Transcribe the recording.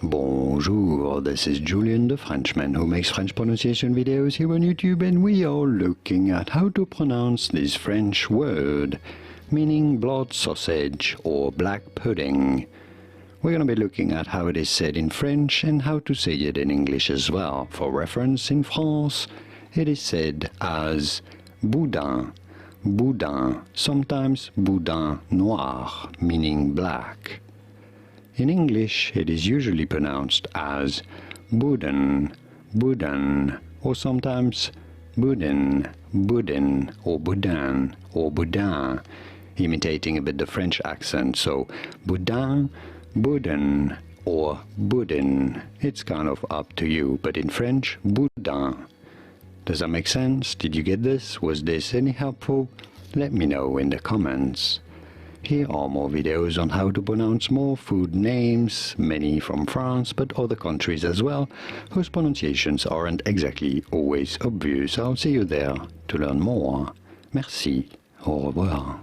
Bonjour, this is Julien the Frenchman who makes French pronunciation videos here on YouTube, and we are looking at how to pronounce this French word meaning blood sausage or black pudding. We're going to be looking at how it is said in French and how to say it in English as well. For reference, in France it is said as Boudin, Boudin, sometimes Boudin noir, meaning black. In English, it is usually pronounced as Boudin, Boudin, or sometimes Boudin, Boudin, or Boudin, or Boudin, imitating a bit the French accent. So Boudin, Boudin, or Boudin. It's kind of up to you, but in French, Boudin. Does that make sense? Did you get this? Was this any helpful? Let me know in the comments. Here are more videos on how to pronounce more food names, many from France but other countries as well, whose pronunciations aren't exactly always obvious. I'll see you there to learn more. Merci. Au revoir.